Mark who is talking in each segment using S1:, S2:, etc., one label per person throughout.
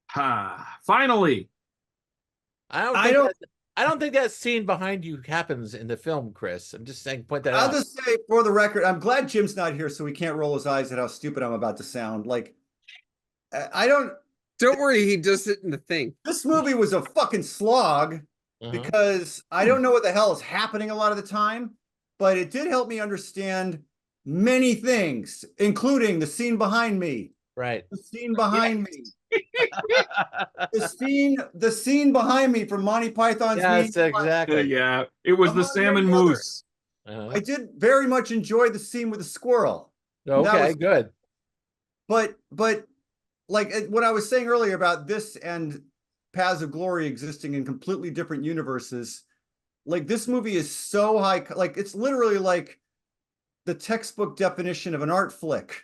S1: Ha! Finally.
S2: I don't
S3: I
S2: think
S3: don't.
S2: I don't think that scene behind you happens in the film, Chris. I'm just saying, point that
S3: I'll
S2: out.
S3: just say for the record, I'm glad Jim's not here, so he can't roll his eyes at how stupid I'm about to sound. Like, I don't.
S4: Don't worry, he does it in the thing.
S3: This movie was a fucking slog because I don't know what the hell is happening a lot of the time, but it did help me understand many things, including the scene behind me.
S2: Right.
S3: The scene behind me. The scene behind me from Monty Python's
S2: Yes,
S3: Meaning of Life.
S2: exactly.
S1: Yeah, it was the
S3: Among
S1: salmon
S3: many others.
S1: moose.
S3: I did very much enjoy the scene with the squirrel.
S2: Okay, good.
S3: But like what I was saying earlier about this and Paths of Glory existing in completely different universes, like this movie is so high, like it's literally like the textbook definition of an art flick.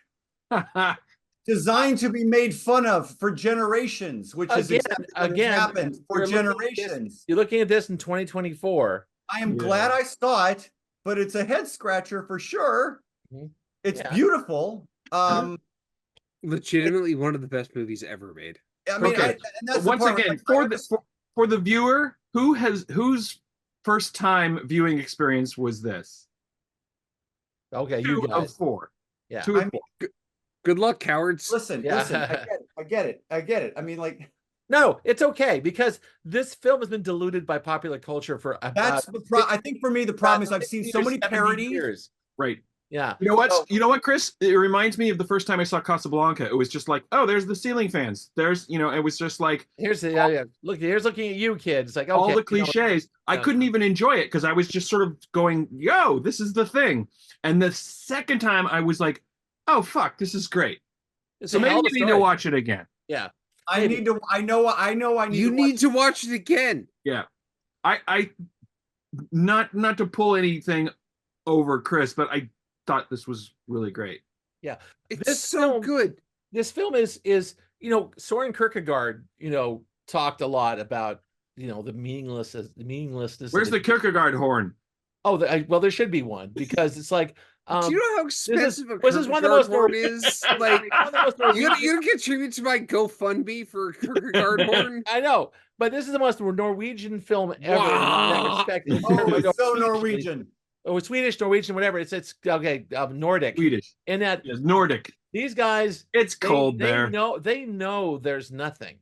S3: Designed to be made fun of for generations, which is exactly what has happened for generations.
S2: You're looking at this in 2024.
S3: I am glad I saw it, but it's a head scratcher for sure. It's beautiful.
S4: Legitimately one of the best movies ever made.
S3: I mean, and that's
S1: once again, for the viewer, whose first time viewing experience was this?
S2: Okay,
S1: Two
S2: you guys.
S1: of four.
S2: Yeah.
S1: Two of four.
S4: Good luck, cowards.
S3: Listen, I get it. I mean, like,
S2: no, it's okay because this film has been diluted by popular culture for about.
S3: That's the I think for me the problem is I've seen so many parodies.
S2: Years.
S1: Right.
S2: Yeah.
S1: You know what? You know what, Chris? It reminds me of the first time I saw Casablanca. It was just like, oh, there's the ceiling fans. There's, it was just like,
S2: here's looking at you, kids. Like, okay,
S1: all the cliches. I couldn't even enjoy it because I was just sort of going, yo, this is the thing. And the second time I was like, oh fuck, this is great. So maybe you need to watch it again.
S2: Yeah.
S3: I need to. I know. I need.
S4: You need to watch it again.
S1: Yeah. I not to pull anything over Chris, but I thought this was really great.
S2: Yeah.
S4: It's so good.
S2: This film is Soren Kierkegaard, talked a lot about, the meaninglessness.
S1: Where's the Kierkegaard horn?
S2: Oh, well, there should be one because it's like.
S4: Do you know how expensive a
S2: this is one of the most
S4: horn is? Like, you don't get tribute to my GoFundMe for a Kierkegaard horn.
S2: I know, but this is the most Norwegian film ever.
S3: Wow. It's so Norwegian.
S2: Or Swedish, Norwegian, whatever. It's okay. Nordic.
S1: Swedish.
S2: And that
S1: Nordic.
S2: These guys,
S1: it's cold there.
S2: They know there's nothing.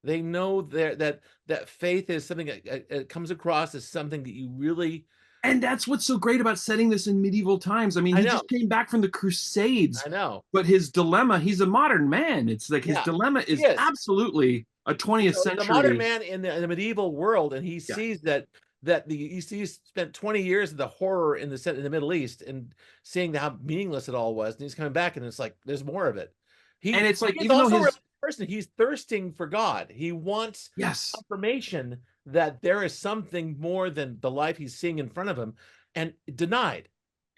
S2: They know that faith is something that comes across as something that you really.
S1: And that's what's so great about setting this in medieval times. I mean, he just came back from the Crusades.
S2: I know.
S1: But his dilemma, he's a modern man. It's like his dilemma is absolutely a 20th century.
S2: The modern man in the medieval world, and he sees he's spent 20 years of the horror in the Middle East and seeing how meaningless it all was. And he's coming back and it's like, there's more of it.
S1: And it's like,
S2: he's
S1: even
S2: also
S1: though
S2: he's thirsting for God. He wants confirmation that there is something more than the life he's seeing in front of him and denied.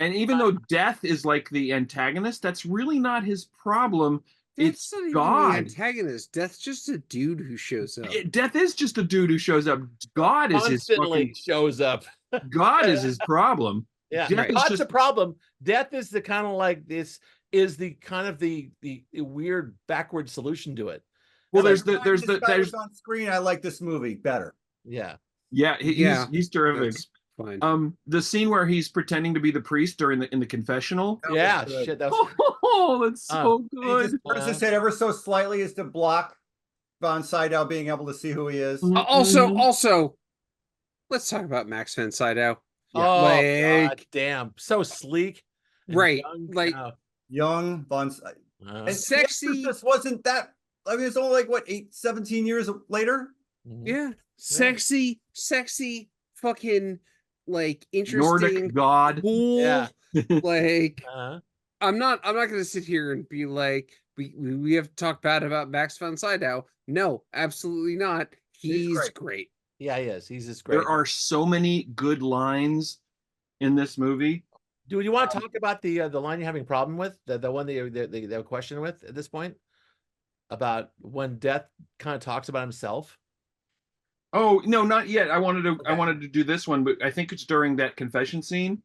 S1: And even though death is like the antagonist, that's really not his problem. It's
S4: not even
S1: God.
S4: The antagonist. Death's just a dude who shows up.
S1: Death is just a dude who shows up. God is his fucking
S2: shows up.
S1: God is his problem.
S2: Yeah, God's a problem. Death is the kind of like this is the kind of the weird backward solution to it.
S1: Well, there's
S3: on screen. I like this movie better.
S2: Yeah.
S1: He's terrific.
S4: Fine.
S1: The scene where he's pretending to be the priest in the confessional.
S2: Shit. That's
S1: so good.
S3: He just turns his head ever so slightly as to block Von Sydow being able to see who he is.
S4: Also, let's talk about Max von Sydow.
S2: God damn, so sleek,
S4: right?
S3: Young Von
S4: and sexy.
S3: This wasn't that. I mean, it's only like 17 years later.
S4: Yeah, sexy, fucking interesting
S1: Nordic god.
S4: Cool. Yeah, I'm not gonna sit here and be like we have to talk bad about Max von Sydow. No, absolutely not. He's great.
S2: Yeah, he is. He's just great.
S1: There are so many good lines in this movie.
S2: Do you want to talk about the line you're having a problem with? The one they have a question with at this point? About when Death kind of talks about himself?
S1: Oh, no, not yet. I wanted to do this one, but I think it's during that confession scene.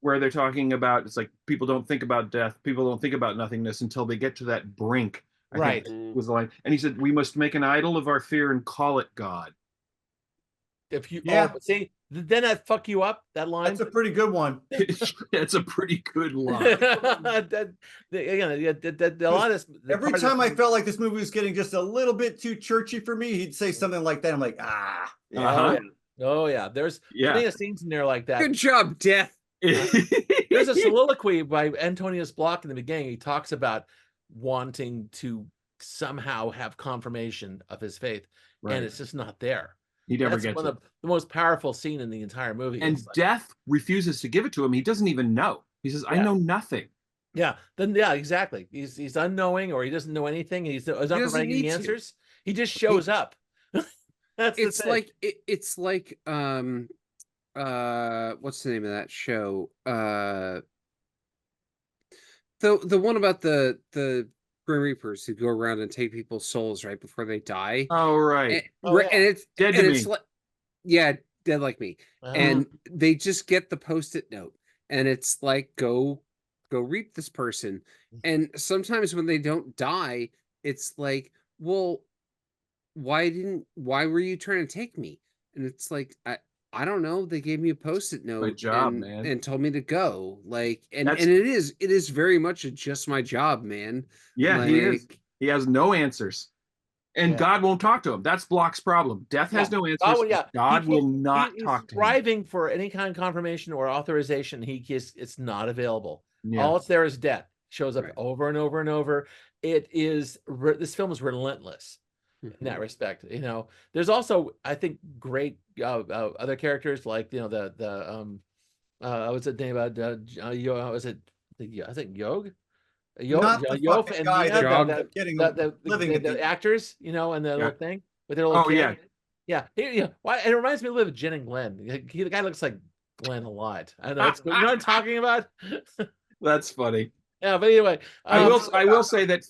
S1: Where they're talking about, it's like people don't think about death, people don't think about nothingness until they get to that brink
S2: Right.
S1: Was the line. And he said, "We must make an idol of our fear and call it God."
S2: If you
S3: Yeah.
S2: then that fuck you up, that line.
S3: That's a pretty good one.
S1: That's a pretty good line.
S2: A lot of
S3: Every time I felt like this movie was getting just a little bit too churchy for me, he'd say something like that. I'm like, ah.
S2: Oh yeah. There's plenty of scenes in there like that.
S4: Good job, Death.
S2: There's a soliloquy by Antonius Block in the beginning. He talks about wanting to somehow have confirmation of his faith, and it's just not there.
S1: He never
S2: That's
S1: gets
S2: one
S1: it.
S2: of the most powerful scene in the entire movie.
S1: And Death refuses to give it to him. He doesn't even know. He says, "I know nothing."
S2: Yeah. Then exactly. He's unknowing, or he doesn't know anything. He's not providing any answers. He just shows up. That's
S4: it's like it's like what's the name of that show? The one about the Grim Reapers who go around and take people's souls right before they die.
S1: Oh right.
S4: And it's
S1: Dead to Me.
S4: It's like, yeah, Dead Like Me. And they just get the Post-it note, and it's like, go reap this person. And sometimes when they don't die, it's like, well, why were you trying to take me? And it's like, I don't know. They gave me a Post-it note.
S1: Good job, man.
S4: And told me to go. Like, and it is very much just my job, man.
S1: Yeah,
S4: like,
S1: he is. He has no answers. And God won't talk to him. That's Block's problem. Death has no answers. God will not talk to him.
S2: Striving for any kind of confirmation or authorization, it's not available.
S1: Yeah.
S2: All it's there is death. Shows up over and over and over. This film is relentless in that respect. You know, there's also, I think, great other characters, like, you know, what's the name about was it I think Yog Yof and the actors, you know, and the little thing with their little kid. Why it reminds me a little of Jen and Glenn. The guy looks like Glenn a lot. I know, you know what I'm talking about.
S1: That's funny.
S2: Yeah, but anyway,
S1: I will say that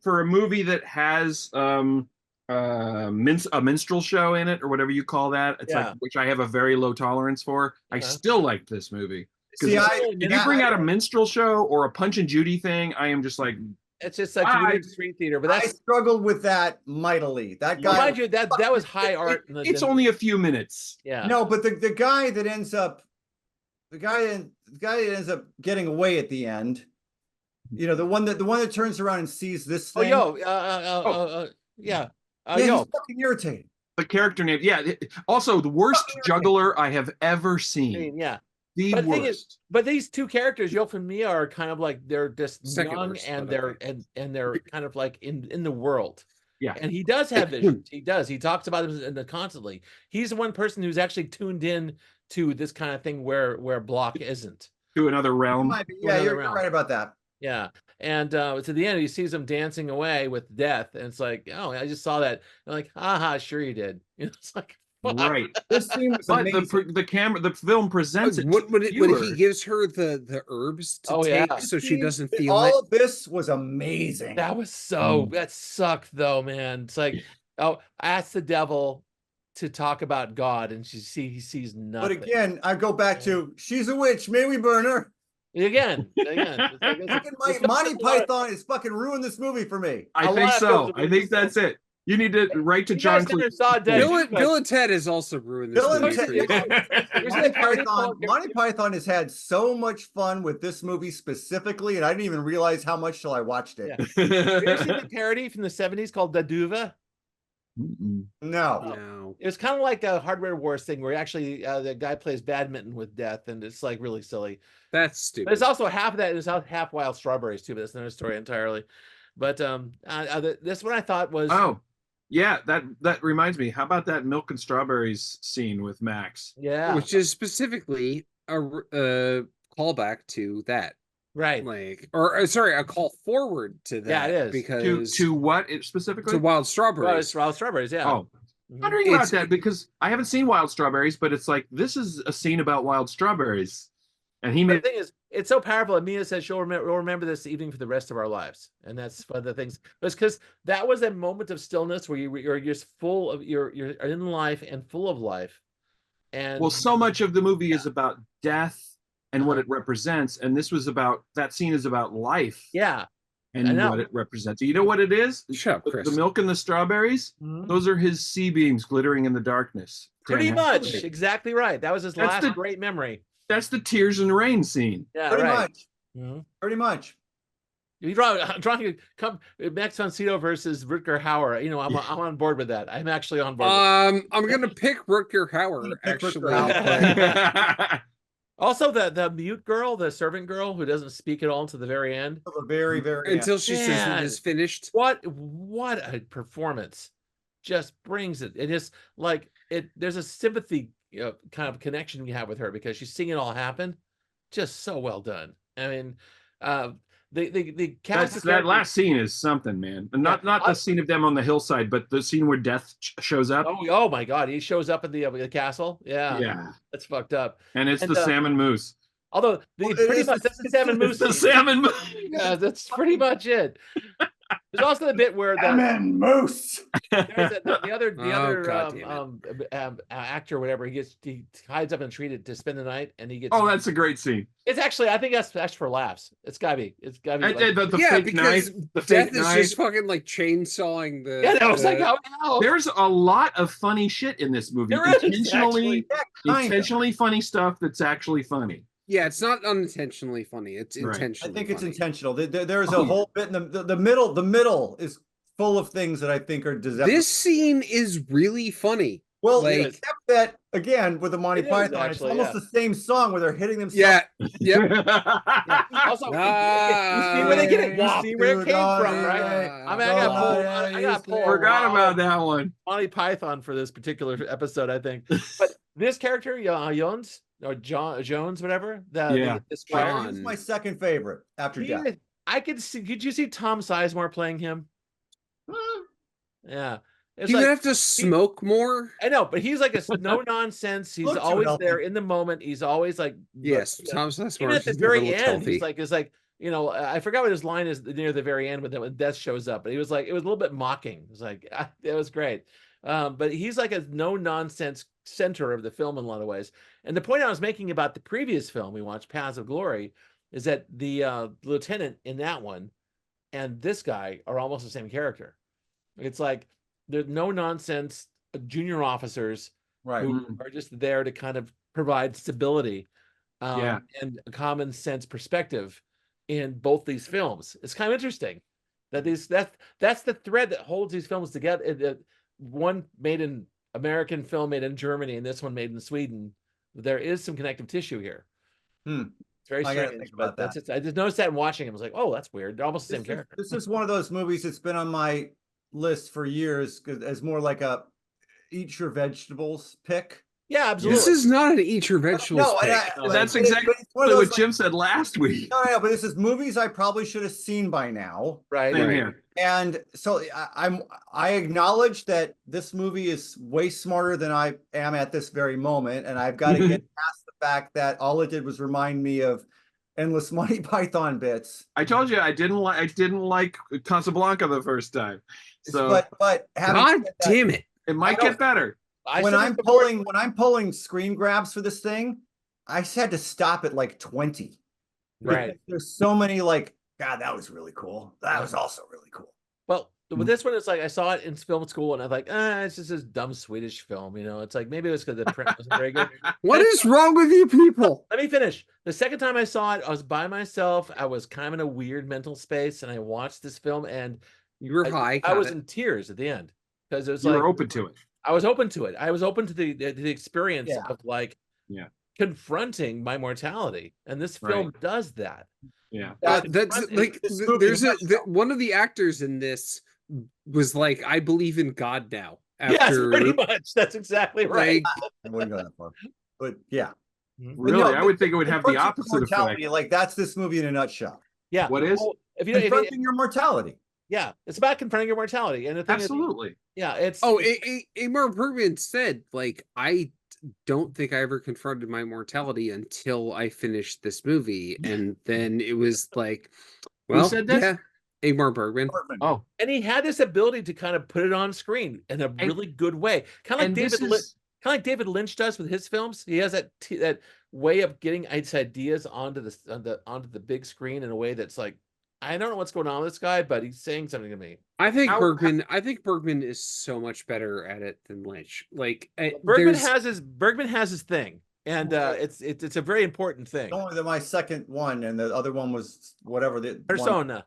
S1: for a movie that has a minstrel show in it, or whatever you call that, it's like, which I have a very low tolerance for. I still liked this movie.
S3: See,
S1: if you bring out a minstrel show or a Punch and Judy thing, I am just like,
S2: it's just like street theater. But I
S3: struggled with that mightily. That guy,
S2: mind you, that was high art.
S1: It's only a few minutes.
S2: Yeah.
S3: No, but the guy that ends up, getting away at the end, you know, the one that turns around and sees this thing.
S2: He's
S3: fucking irritating.
S1: The character name, also the worst juggler I have ever seen. The worst.
S2: But these two characters, Yof and Mia, are kind of like, they're just young, and they're kind of like in the world.
S1: Yeah.
S2: And he does have visions. He does. He talks about them constantly. He's the one person who's actually tuned in to this kind of thing where Block isn't.
S1: To another realm.
S3: You're right about that.
S2: Yeah. And to the end, he sees them dancing away with death, and it's like, oh, I just saw that. And I'm like, haha, sure you did. You know, it's like,
S1: right.
S3: This scene was amazing.
S1: The film presents it.
S4: When he gives her the herbs to take, so she doesn't feel
S3: all of this was amazing.
S2: That was that sucked though, man. It's like, ask the devil to talk about God, and he sees nothing.
S3: But again, I go back to, she's a witch. May we burn her?
S2: Again.
S3: Monty Python is fucking ruined this movie for me.
S1: I think so. I think that's it. You need to write to John Cleese.
S4: Bill and Ted has also ruined this movie.
S3: Monty Python has had so much fun with this movie specifically, and I didn't even realize how much till I watched it.
S2: Have you ever seen the parody from the 70s called Daduva?
S3: No.
S2: It was kind of like a Hardware Wars thing where actually the guy plays badminton with death, and it's like really silly.
S4: That's stupid.
S2: But it's also half of that, and it's half Wild Strawberries too, but that's another story entirely. But this one I thought was
S1: that reminds me. How about that milk and strawberries scene with Max?
S2: Yeah,
S4: which is specifically a callback to that.
S2: Right.
S4: Like, or sorry, a call forward to that.
S2: Yeah, it is.
S4: Because
S1: to what specifically?
S4: To Wild Strawberries.
S2: Wild Strawberries, yeah.
S1: Oh, wondering about that, because I haven't seen Wild Strawberries, but it's like, this is a scene about wild strawberries. And the
S2: thing is, it's so powerful. And Mia says we'll remember this evening for the rest of our lives, and that's one of the things. It's because that was a moment of stillness where you're just full of you're in life and full of life. And
S1: so much of the movie is about death and what it represents, and that scene is about life.
S2: Yeah,
S1: and what it represents. You know what it is?
S4: Shut up, Chris.
S1: The milk and the strawberries. Those are his sea beams glittering in the darkness.
S2: Pretty much, exactly right. That was his last great memory.
S1: That's the tears and rain scene.
S2: Yeah,
S3: pretty
S2: right.
S3: much. Pretty much.
S2: You drawing Max von Sydow versus Rutger Hauer. You know, I'm on board with that. I'm actually on board.
S4: I'm gonna pick Rutger Hauer actually.
S2: Also, the mute girl, the servant girl who doesn't speak at all until the very end.
S3: Until the very, very
S4: until
S3: end.
S4: she says it is finished.
S2: What a performance! Just brings it. It is like it. There's a sympathy kind of connection you have with her because she's seeing it all happen. Just so well done. I mean, the cast.
S1: That last scene is something, man. And not the scene of them on the hillside, but the scene where Death shows up.
S2: Oh my God, he shows up in the castle. Yeah, that's fucked up.
S1: And it's the salmon moose.
S2: Although pretty much that's the salmon moose.
S1: The salmon moose.
S2: Yeah, that's pretty much it. There's also the bit where
S3: salmon moose.
S2: The other actor, whatever, he hides up in a tree to spend the night, and he gets.
S1: Oh, that's a great scene.
S2: It's actually, I think that's for laughs. It's gotta be. Like,
S4: because Death is just fucking like chainsawing the.
S2: Yeah, that was like, how?
S1: There's a lot of funny shit in this movie. Intentionally funny stuff that's actually funny.
S4: Yeah, it's not unintentionally funny. It's intentional.
S3: I think it's intentional. There's a whole bit in the middle. The middle is full of things that I think are disastrous.
S4: This scene is really funny.
S3: Well, except that again with the Monty Python, actually, it's almost the same song where they're hitting themselves.
S2: Also, you see where they get it. You see where it came from, right? I got pulled.
S1: Forgot about that one.
S2: Monty Python for this particular episode, I think. But this character, Jones. Or Jones, whatever.
S3: This is my second favorite after Death.
S2: I could see. Could you see Tom Sizemore playing him? Yeah,
S4: he would have to smoke more.
S2: I know, but he's like a no nonsense. He's always there in the moment. He's always like
S4: Tom Sizemore.
S2: Even at the very end, he's like I forgot what his line is near the very end when Death shows up, but he was like it was a little bit mocking. It was like it was great. But he's like a no nonsense center of the film in a lot of ways. And the point I was making about the previous film we watched, Paths of Glory, is that the lieutenant in that one and this guy are almost the same character. It's like there's no nonsense junior officers who are just there to kind of provide stability and a common sense perspective in both these films. It's kind of interesting that that's the thread that holds these films together. One made in American film made in Germany and this one made in Sweden. There is some connective tissue here. It's very strange, but that's it. I just noticed that in watching it. I was like, oh, that's weird. They're almost the same character.
S3: This is one of those movies that's been on my list for years as more like a eat your vegetables pick.
S2: Yeah, absolutely.
S4: This is not an eat your vegetables pick.
S1: That's exactly what Jim said last week.
S3: No, but this is movies I probably should have seen by now.
S2: Right.
S3: And so I acknowledge that this movie is way smarter than I am at this very moment, and I've got to get past the fact that all it did was remind me of endless Monty Python bits.
S1: I told you I didn't like Casablanca the first time. So,
S3: but
S4: God damn it,
S1: it might get better.
S3: When I'm pulling screen grabs for this thing, I just had to stop at like 20.
S2: Right.
S3: There's so many like, God, that was really cool. That was also really cool.
S2: Well, with this one, it's like I saw it in film school, and I'm like, it's just this dumb Swedish film. You know, it's like maybe it was because the print wasn't very good.
S4: What is wrong with you people?
S2: Let me finish. The second time I saw it, I was by myself. I was kind of in a weird mental space, and I watched this film, and
S4: you were high.
S2: I was in tears at the end because it was
S1: you were open to it.
S2: I was open to it. I was open to the experience of like confronting my mortality, and this film does that.
S1: Yeah,
S4: that's like there's one of the actors in this was like, I believe in God now.
S2: Yes, pretty much. That's exactly right.
S3: I wouldn't go that far, but yeah.
S1: Really, I would think it would have the opposite effect.
S3: Like that's this movie in a nutshell.
S2: Yeah.
S1: What is?
S3: Well, confronting your mortality.
S2: Yeah, it's about confronting your mortality, and the thing
S1: absolutely.
S2: It's
S4: Ingmar Bergman said, like, I don't think I ever confronted my mortality until I finished this movie, and then it was like, well,
S1: who said this?
S4: Yeah, Ingmar Bergman.
S1: Oh,
S2: and he had this ability to kind of put it on screen in a really good way, kind of like David Lynch does with his films. He has that way of getting his ideas onto the big screen in a way that's like I don't know what's going on with this guy, but he's saying something to me.
S4: I think Bergman is so much better at it than Lynch. Like
S2: Bergman has his thing, and it's a very important thing.
S3: Only my second one, and the other one was whatever the
S2: Persona.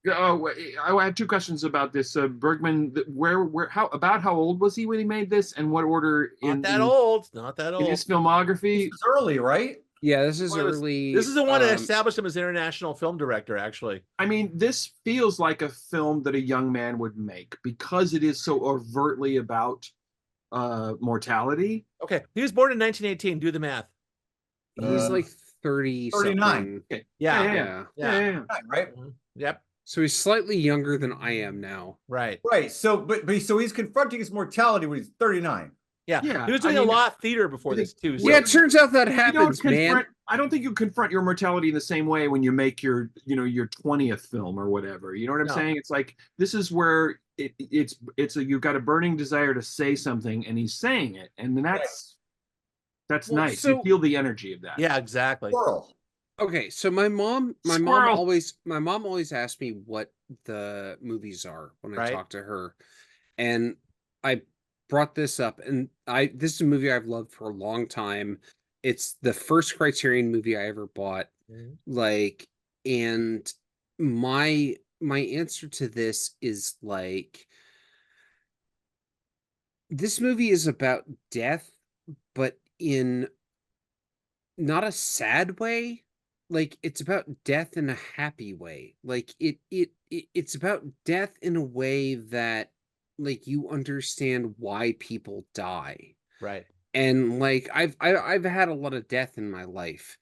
S1: Oh, I had two questions about this. Bergman, how old was he when he made this, and what order?
S2: Not that old.
S1: In his filmography.
S3: This is early, right?
S4: Yeah, this is early.
S2: This is the one that established him as an international film director, actually.
S1: I mean, this feels like a film that a young man would make because it is so overtly about mortality.
S2: Okay, he was born in 1918. Do the math.
S4: He's like 30
S3: 39.
S4: Okay.
S2: Yeah.
S3: Right.
S2: Yep.
S4: So he's slightly younger than I am now.
S2: Right.
S3: So so he's confronting his mortality when he's 39.
S2: Yeah. He was doing a lot of theater before this too. So.
S4: Yeah, it turns out that happens, man.
S1: I don't think you confront your mortality in the same way when you make your 20th film or whatever. You know what I'm saying? It's like this is where you've got a burning desire to say something, and he's saying it, and then that's nice. You feel the energy of that.
S2: Yeah, exactly.
S4: Okay, so my mom always asked me what the movies are when I talk to her, and I brought this up, and this is a movie I've loved for a long time. It's the first Criterion movie I ever bought. Like, and my answer to this is like, this movie is about death, but in not a sad way. Like, it's about death in a happy way. Like it's about death in a way that like you understand why people die.
S2: Right.
S4: And like I've had a lot of death in my life.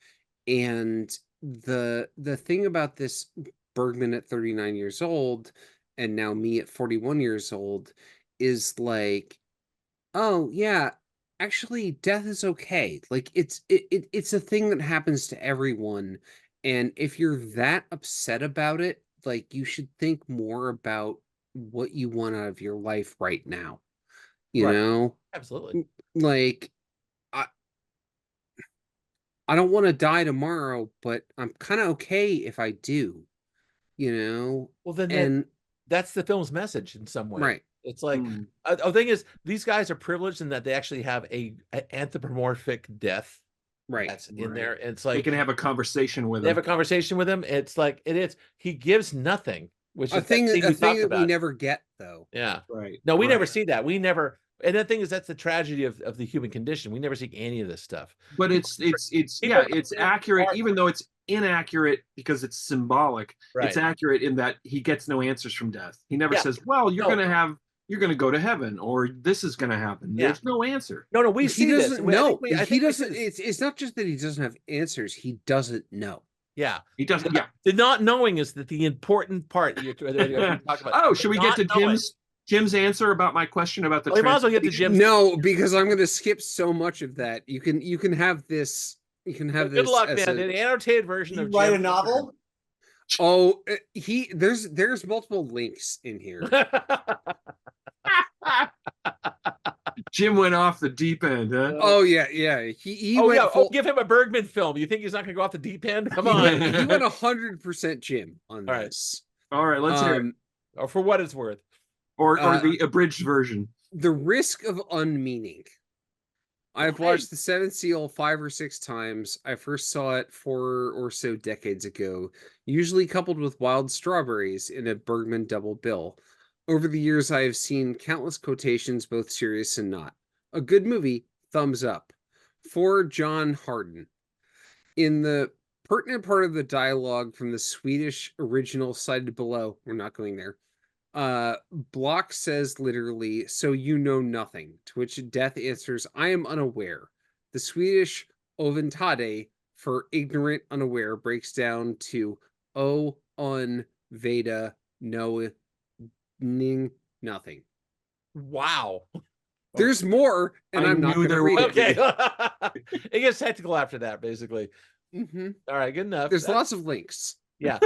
S4: And the thing about this Bergman at 39 years old and now me at 41 years old is like, oh yeah, actually death is okay. Like it's a thing that happens to everyone, and if you're that upset about it, like you should think more about what you want out of your life right now, you know.
S2: Absolutely.
S4: Like I don't want to die tomorrow, but I'm kind of okay if I do, you know.
S2: Well, then that's the film's message in some way,
S4: right?
S2: It's like the thing is, these guys are privileged in that they actually have a anthropomorphic death, that's in there. And it's like
S1: they can have a conversation with him.
S2: They have a conversation with him. It's like he gives nothing, which
S4: a
S2: is
S4: thing that
S2: we
S4: never get though.
S2: Yeah,
S1: right.
S2: No, we never see that. We never. And the thing is, that's the tragedy of the human condition. We never see any of this stuff.
S1: But it's accurate, even though it's inaccurate because it's symbolic. It's accurate in that he gets no answers from death. He never says, "Well, you're going to go to heaven," or "This is going to happen." There's no answer.
S2: No, we see this.
S4: He doesn't. It's not just that he doesn't have answers. He doesn't know.
S2: Yeah,
S1: he doesn't. Yeah,
S2: the not knowing is the important part. You're talking about.
S1: Oh, should we get to Jim's answer about my question about the?
S2: We might as well get to Jim's.
S4: No, because I'm going to skip so much of that. You can have this. You can have this.
S2: Good luck, man. The annotated version of
S3: write a novel.
S4: Oh, there's multiple links in here.
S1: Jim went off the deep end, huh?
S4: Oh yeah. He went
S2: give him a Bergman film. You think he's not going to go off the deep end? Come on.
S4: He went 100% Jim on this.
S1: All right, let's hear it.
S2: Or for what it's worth.
S1: Or the abridged version.
S4: The Risk of Unmeaning. I've watched The Seventh Seal 5 or 6 times. I first saw it 4 or so decades ago, usually coupled with Wild Strawberries in a Bergman double bill. Over the years, I have seen countless quotations, both serious and not. A good movie, thumbs up. For John Harden. In the pertinent part of the dialogue from the Swedish original cited below, we're not going there, Block says literally, "So you know nothing," to which Death answers, "I am unaware." The Swedish oventade for ignorant, unaware breaks down to "O un veda no ning nothing."
S2: Wow.
S4: There's more, and I'm not going to read it.
S2: Okay. It gets technical after that, basically.
S4: Mm-hmm.
S2: All right, good enough.
S4: There's lots of links.
S2: Yeah.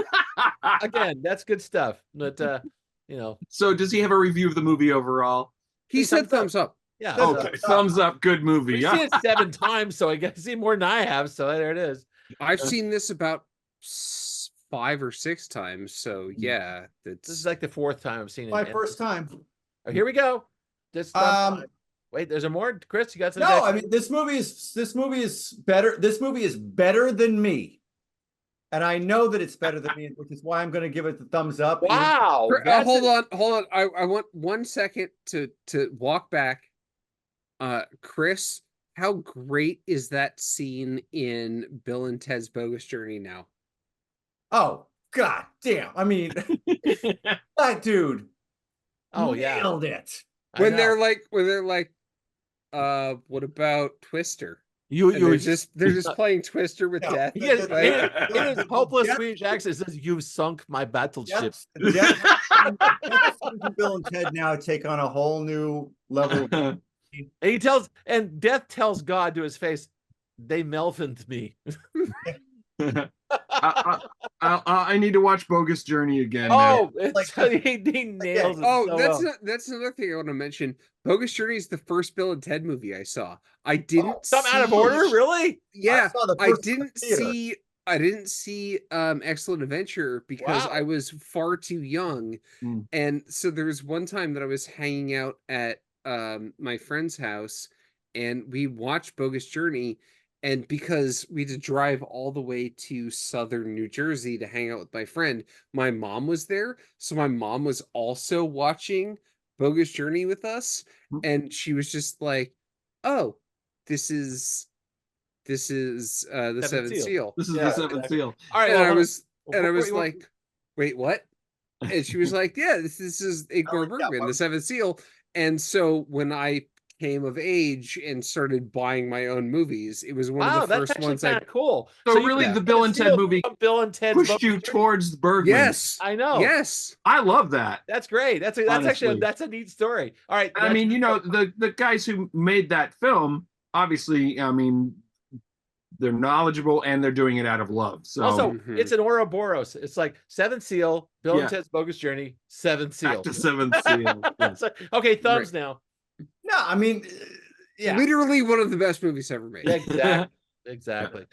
S2: Again, that's good stuff. But
S1: So does he have a review of the movie overall?
S4: He said thumbs up.
S2: Yeah.
S1: Okay. Thumbs up. Good movie.
S2: We've seen it 7 times, so I guess I've seen more than I have. So there it is.
S4: I've seen this about 5 or 6 times. So yeah,
S2: This is like the 4th time I've seen it.
S3: My first time.
S2: Oh, here we go. This wait, there's a more. Chris, you got some?
S3: No, I mean this movie is better. This movie is better than me, and I know that it's better than me, which is why I'm going to give it the thumbs up.
S2: Wow.
S4: Hold on. I want 1 second to walk back. Chris, how great is that scene in Bill and Ted's Bogus Journey now?
S3: Oh, God damn. I mean, that dude.
S2: Oh, yeah.
S3: Nailed it.
S4: When they're like, what about Twister?
S2: They're
S4: just playing Twister with death.
S2: In his hopeless Swedish accent, it says, "You've sunk my battleship."
S3: Bill and Ted now take on a whole new level.
S2: And Death tells God to his face, "They melvened me."
S1: I need to watch Bogus Journey again.
S2: Oh, he nails it.
S4: Oh, that's another thing I want to mention. Bogus Journey is the first Bill and Ted movie I saw. I didn't
S2: some out of order, really?
S4: Yeah, I didn't see Excellent Adventure because I was far too young. And so there was one time that I was hanging out at my friend's house and we watched Bogus Journey. And because we had to drive all the way to southern New Jersey to hang out with my friend, my mom was there. So my mom was also watching Bogus Journey with us. And she was just like, "Oh, this is the Seventh Seal.
S1: This is the Seventh Seal."
S2: All right.
S4: And I was like, "Wait, what?" And she was like, "Yeah, this is Ingmar Bergman, the Seventh Seal." And so when I came of age and started buying my own movies, it was one of the first ones.
S2: Cool.
S1: So really, the Bill and Ted movie pushed you towards Bergman.
S4: Yes,
S2: I know.
S4: Yes,
S1: I love that.
S2: That's great. That's actually a neat story. All right.
S1: I mean, the guys who made that film, obviously, I mean, they're knowledgeable and they're doing it out of love. So
S2: also, it's an Ouroboros. It's like Seventh Seal, Bill and Ted's Bogus Journey, Seventh Seal.
S1: Back to Seventh Seal.
S2: Yes. Okay, thumbs now.
S3: No, I mean,
S4: literally one of the best movies ever made.
S2: Exactly.